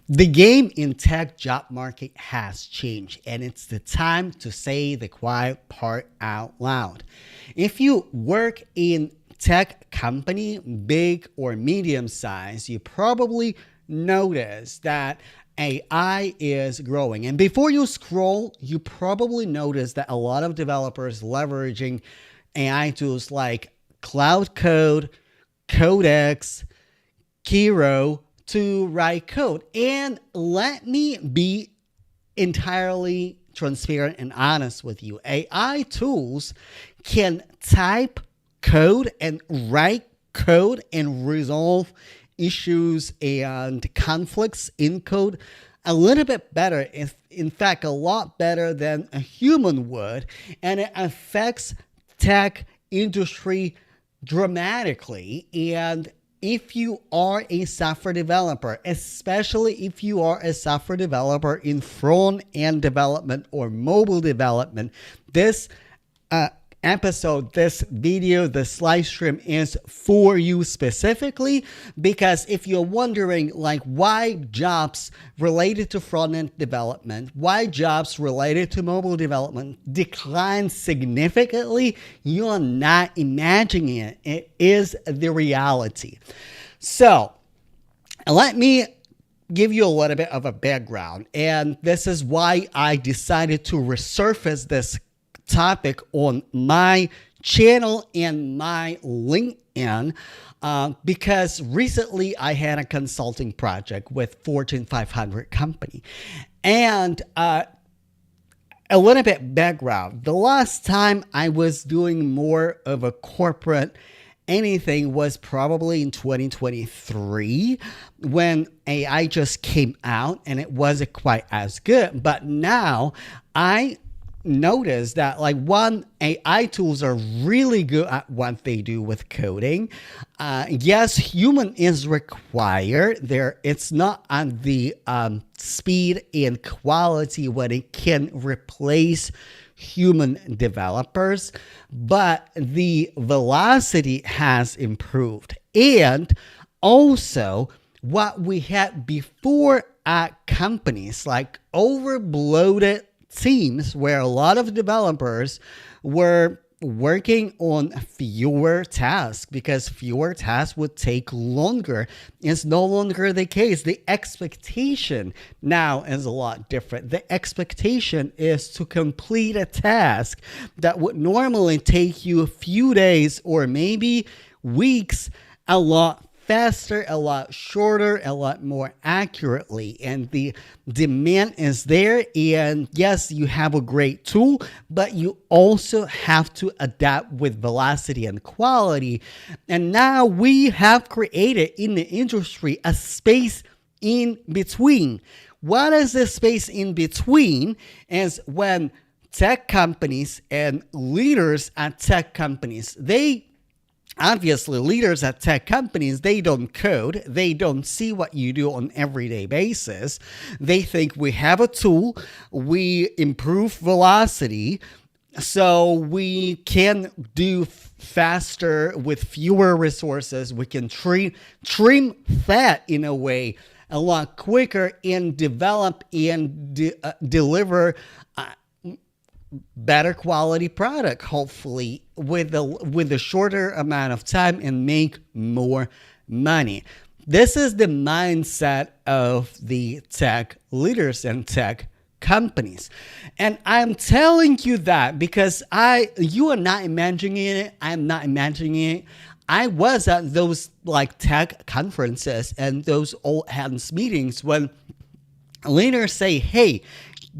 The game in tech job market has changed, and it's the time to say the quiet part out loud. If you work in tech company, big or medium size, you probably notice that AI is growing. And before you scroll, you probably notice that a lot of developers leveraging AI tools like Cloud Code, Codex, Kiro to write code. And let me be entirely transparent and honest with you. AI tools can type code and write code and resolve issues and conflicts in code a little bit better, if in fact a lot better than a human would, and it affects tech industry dramatically. And if you are a software developer, especially if you are a software developer in front end development or mobile development, this episode, this video, this live stream is for you specifically, because if you're wondering like why jobs related to front-end development, why jobs related to mobile development decline significantly, you're not imagining it. It is the reality. So let me give you a little bit of a background, and this is why I decided to resurface this topic on my channel and my LinkedIn, because recently I had a consulting project with Fortune 500 company. And a little bit background. The last time I was doing more of a corporate anything was probably in 2023 when AI just came out and it wasn't quite as good. But now I notice that like one, AI tools are really good at what they do with coding. Yes, human is required there. It's not on the speed and quality when it can replace human developers, but the velocity has improved. And also what we had before at companies, like overbloated teams where a lot of developers were working on fewer tasks because fewer tasks would take longer. It's no longer the case. The expectation now is a lot different. The expectation is to complete a task that would normally take you a few days or maybe weeks a lot faster, a lot shorter, a lot more accurately. And the demand is there. And yes, you have a great tool, but you also have to adapt with velocity and quality. And now we have created in the industry a space in between. What is the space in between? Is when tech companies and leaders at tech companies, obviously, leaders at tech companies, they don't code. They don't see what you do on an everyday basis. They think we have a tool, we improve velocity, so we can do faster with fewer resources. We can trim fat in a way a lot quicker and develop and deliver better quality product, hopefully with a shorter amount of time, and make more money. This is the mindset of the tech leaders and tech companies. And I'm telling you that because you are not imagining it. I'm not imagining it. I was at those like tech conferences and those all hands meetings when leaders say, hey,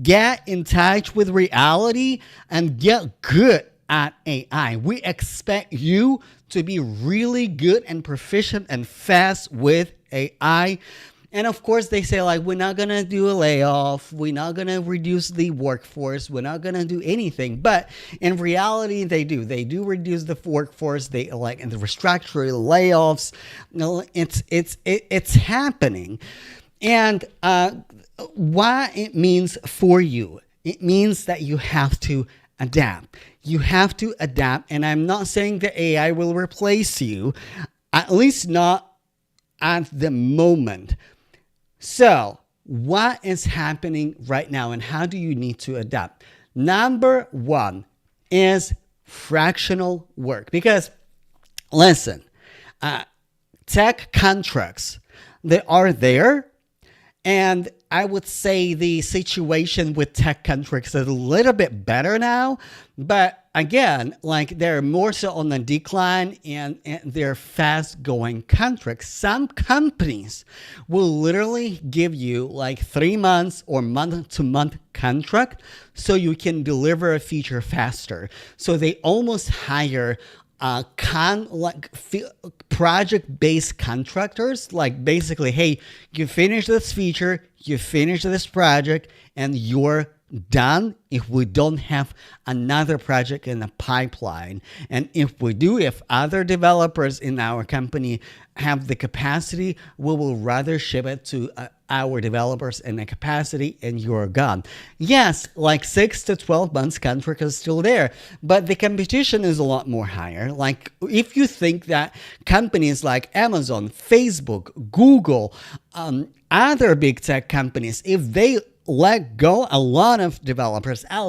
get in touch with reality and get good at AI. We expect you to be really good and proficient and fast with AI. And of course, they say like, we're not going to do a layoff. We're not going to reduce the workforce. We're not going to do anything. But in reality, they do. They do reduce the workforce. They like in the restructuring, layoffs. It's happening. And what it means for you, it means that you have to adapt. You have to adapt. And I'm not saying that AI will replace you, at least not at the moment. So what is happening right now and how do you need to adapt? Number one is fractional work. Because listen, tech contracts, they are there. And I would say the situation with tech contracts is a little bit better now. But again, like they're more so on the decline and they're fast going contracts. Some companies will literally give you like 3 months or month to month contract so you can deliver a feature faster. So they almost hire project-based contractors, like basically, hey, you finish this feature, you finish this project, and you're done if we don't have another project in the pipeline. And if we do, if other developers in our company have the capacity, we will rather ship it to our developers in the capacity and you're gone. Yes, like 6 to 12 months contract is still there, but the competition is a lot more higher. Like if you think that companies like Amazon, Facebook, Google, other big tech companies, if they let go a lot of developers, and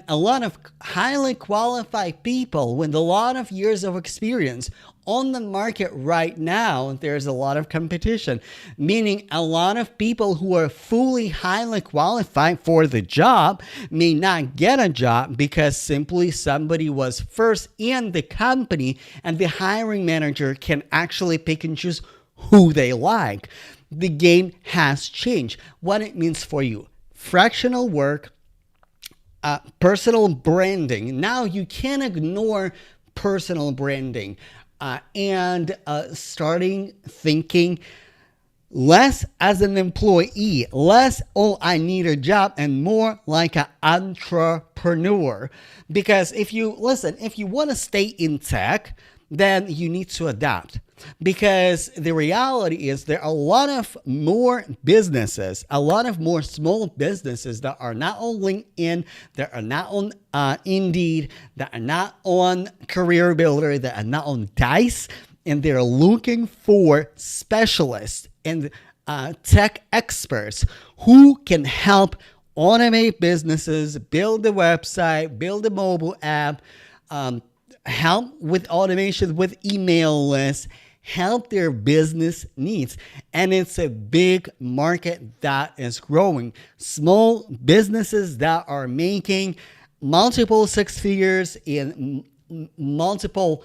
a lot of highly qualified people with a lot of years of experience on the market right now, there's a lot of competition, meaning a lot of people who are fully highly qualified for the job may not get a job because simply somebody was first in the company and the hiring manager can actually pick and choose who they like. The game has changed. What it means for you: fractional work, personal branding. Now you can't ignore personal branding and starting thinking less as an employee, less, oh, I need a job, and more like an entrepreneur. Because if you want to stay in tech, then you need to adapt. Because the reality is there are a lot of more businesses, a lot of more small businesses that are not on LinkedIn, that are not on Indeed, that are not on Career Builder, that are not on Dice, and they're looking for specialists and tech experts who can help automate businesses, build a website, build a mobile app, help with automation with email lists, help their business needs. And it's a big market that is growing. Small businesses that are making multiple 6 figures in multiple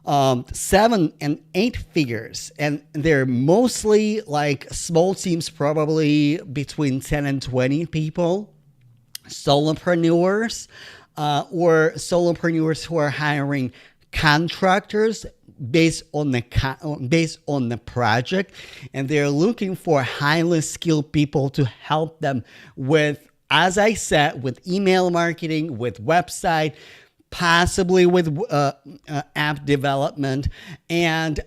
7 and 8 figures. And they're mostly like small teams, probably between 10 and 20 people, solopreneurs, or solopreneurs who are hiring contractors based on the project, and they're looking for highly skilled people to help them with, as I said, with email marketing, with website, possibly with app development. And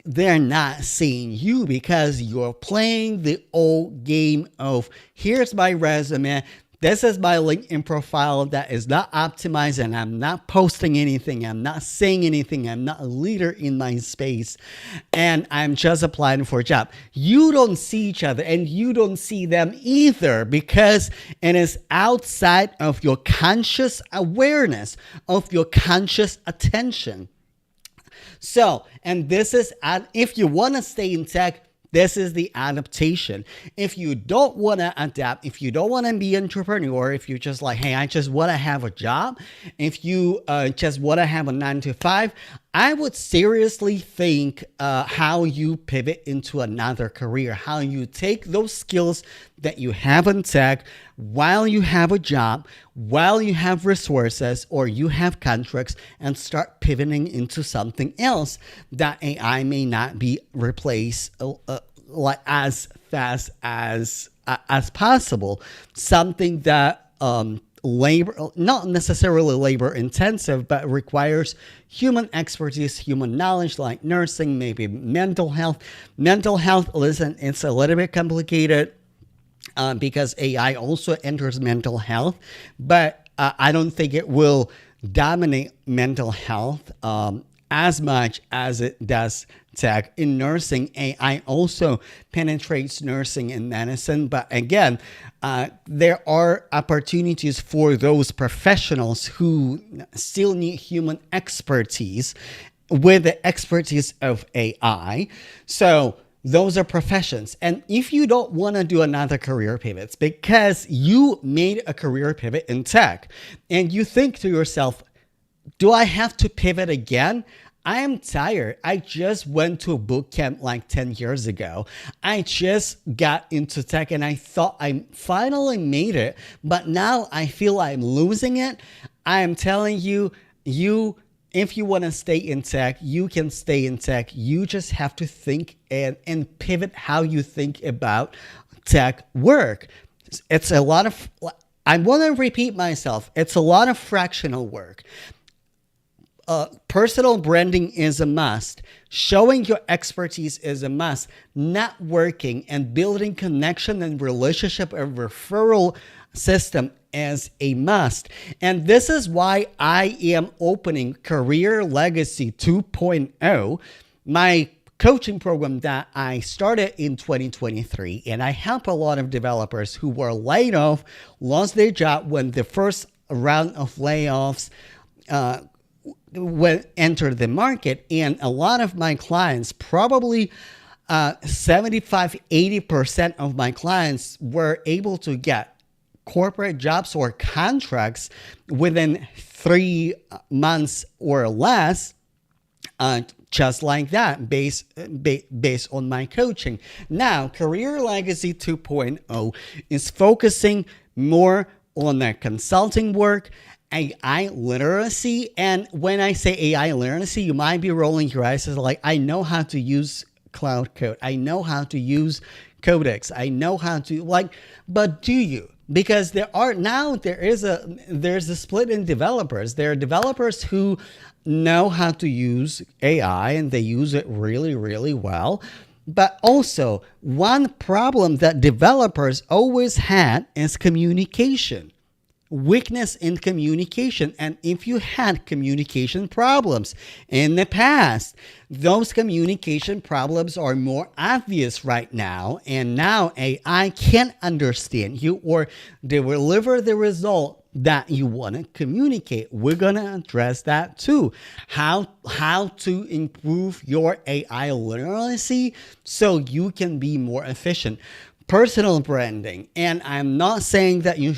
they're not seeing you because you're playing the old game of, here's my resume, this is my LinkedIn profile that is not optimized, and I'm not posting anything, I'm not saying anything, I'm not a leader in my space, and I'm just applying for a job. You don't see each other, and you don't see them either, because it is outside of your conscious awareness, of your conscious attention. So, and this is, if you want to stay in tech, this is the adaptation. If you don't want to adapt, if you don't want to be an entrepreneur, if you just like, hey, I just want to have a job, if you just want to have a 9 to 5, I would seriously think how you pivot into another career, how you take those skills that you have in tech while you have a job, while you have resources or you have contracts, and start pivoting into something else that AI may not be replaced like as fast as possible. Something that labor, not necessarily labor intensive, but requires human expertise, human knowledge, like nursing, maybe mental health. Mental health, listen, it's a little bit complicated because AI also enters mental health, but I don't think it will dominate mental health as much as it does tech. In nursing, AI also penetrates nursing and medicine. But again, there are opportunities for those professionals who still need human expertise with the expertise of AI. So those are professions. And if you don't want to do another career pivot because you made a career pivot in tech and you think to yourself, do I have to pivot again? I am tired. I just went to a boot camp like 10 years ago. I just got into tech and I thought I finally made it, but now I feel I'm losing it. I am telling you, if you want to stay in tech, you can stay in tech. You just have to think and pivot how you think about tech work. It's a lot of, I want to repeat myself, it's a lot of fractional work. Personal branding is a must. Showing your expertise is a must. Networking and building connection and relationship and referral system as a must. And this is why I am opening Career Legacy 2.0, my coaching program that I started in 2023. And I help a lot of developers who were laid off, lost their job when the first round of layoffs entered the market. And a lot of my clients, probably 75-80% of my clients, were able to get corporate jobs or contracts within 3 months or less, just like that, based on my coaching. Now, Career Legacy 2.0 is focusing more on the consulting work, AI literacy. And when I say AI literacy, you might be rolling your eyes like, I know how to use Cloud Code. I know how to use Codex. I know how to but do you? Because there's a split in developers. There are developers who know how to use AI and they use it really, really well. But also, one problem that developers always had is communication. Weakness in communication. And if you had communication problems in the past, those communication problems are more obvious right now. And now AI can understand you or deliver the result that you want to communicate. We're going to address that too. How to improve your AI literacy so you can be more efficient. Personal branding, and I'm not saying that you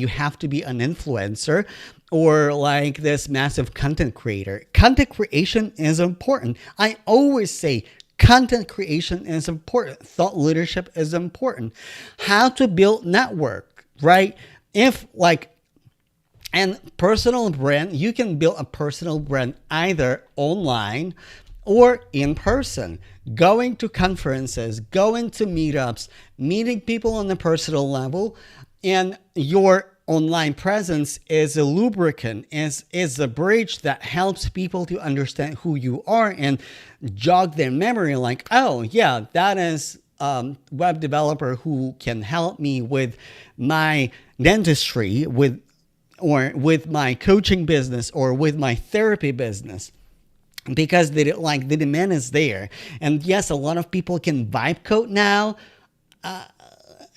have to be an influencer or like this massive content creator. Content creation is important. I always say content creation is important. Thought leadership is important. How to build network, right? And personal brand, you can build a personal brand either online or in person, going to conferences, going to meetups, meeting people on a personal level, and your online presence is a lubricant, is a bridge that helps people to understand who you are and jog their memory like, oh yeah, that is web developer who can help me with my dentistry, with my coaching business or with my therapy business. Because the demand is there. And yes, a lot of people can vibe code now.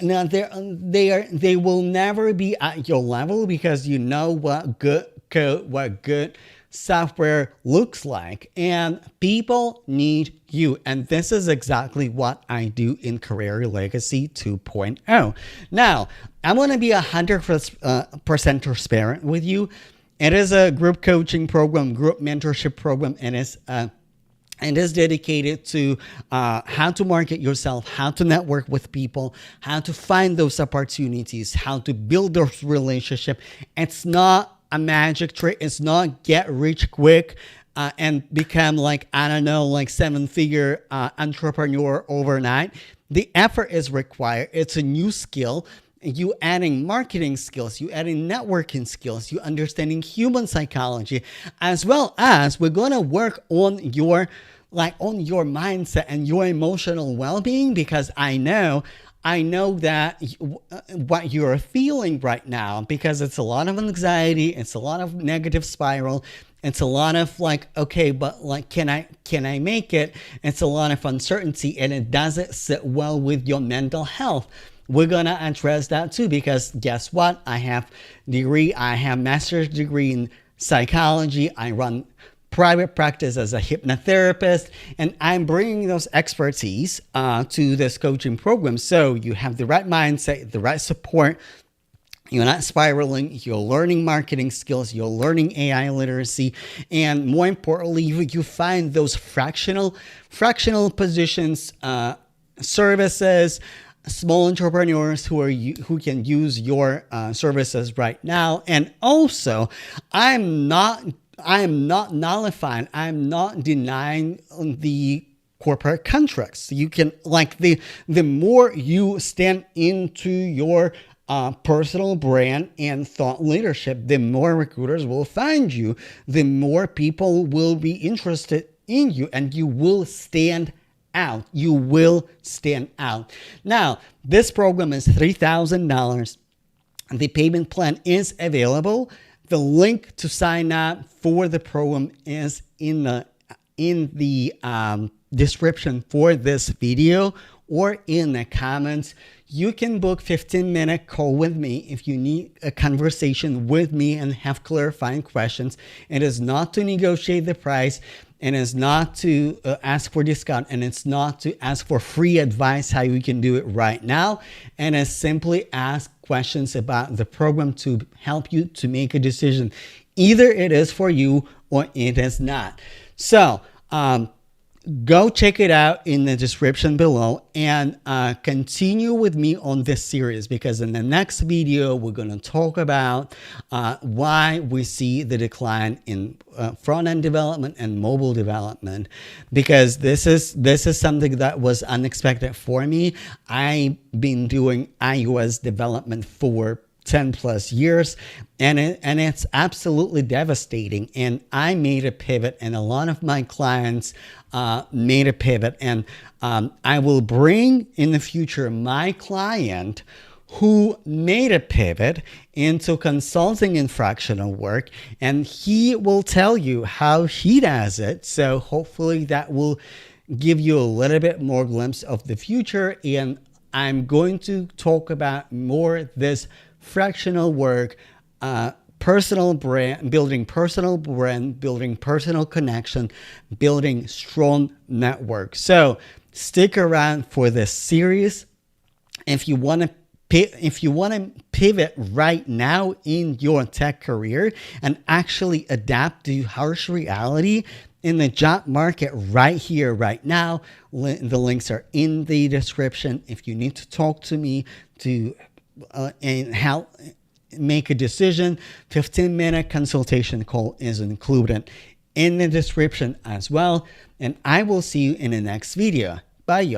Now they will never be at your level because you know what good code, what good software looks like. And people need you. And this is exactly what I do in Career Legacy 2.0. Now, I'm going to be 100% transparent with you. It is a group coaching program, group mentorship program, and is dedicated to how to market yourself, how to network with people, how to find those opportunities, how to build those relationships. It's not a magic trick. It's not get rich quick and become seven-figure entrepreneur overnight. The effort is required. It's a new skill. You adding marketing skills, you adding networking skills, you understanding human psychology, as well as we're going to work on your mindset and your emotional well-being, because I know that what you're feeling right now, because it's a lot of anxiety, it's a lot of negative spiral, It's a lot of like, okay, but like, can I make it? It's a lot of uncertainty, and it doesn't sit well with your mental health. We're gonna address that too, because guess what? I have master's degree in psychology. I run private practice as a hypnotherapist, and I'm bringing those expertise to this coaching program. So you have the right mindset, the right support. You're not spiraling. You're learning marketing skills. You're learning AI literacy, and more importantly, you find those fractional positions, services, small entrepreneurs who can use your services right now. And also, I'm not nullifying. I'm not denying the corporate contracts. You can, like, the more you stand into your personal brand and thought leadership, the more recruiters will find you, the more people will be interested in you, and you will stand out. You will stand out. Now, this program is $3,000. The payment plan is available. The link to sign up for the program is in the description for this video or in the comments. You can book 15-minute call with me if you need a conversation with me and have clarifying questions. It is not to negotiate the price, and it's not to ask for discount, and it's not to ask for free advice how you can do it right now. And it's simply ask questions about the program to help you to make a decision. Either it is for you or it is not. So go check it out in the description below, and continue with me on this series, because in the next video we're going to talk about why we see the decline in front-end development and mobile development, because this is something that was unexpected for me. I've been doing iOS development for 10 plus years, and it's absolutely devastating. And I made a pivot, and a lot of my clients made a pivot, and I will bring in the future my client who made a pivot into consulting in fractional work, and he will tell you how he does it. So hopefully that will give you a little bit more glimpse of the future. And I'm going to talk about more this fractional work, personal brand, building personal connection, building strong network. So stick around for this series. If you want to pivot right now in your tech career and actually adapt to harsh reality in the job market right here, right now, the links are in the description. If you need to talk to me to and help make a decision, 15-minute consultation call is included in the description as well. And I will see you in the next video. Bye, y'all.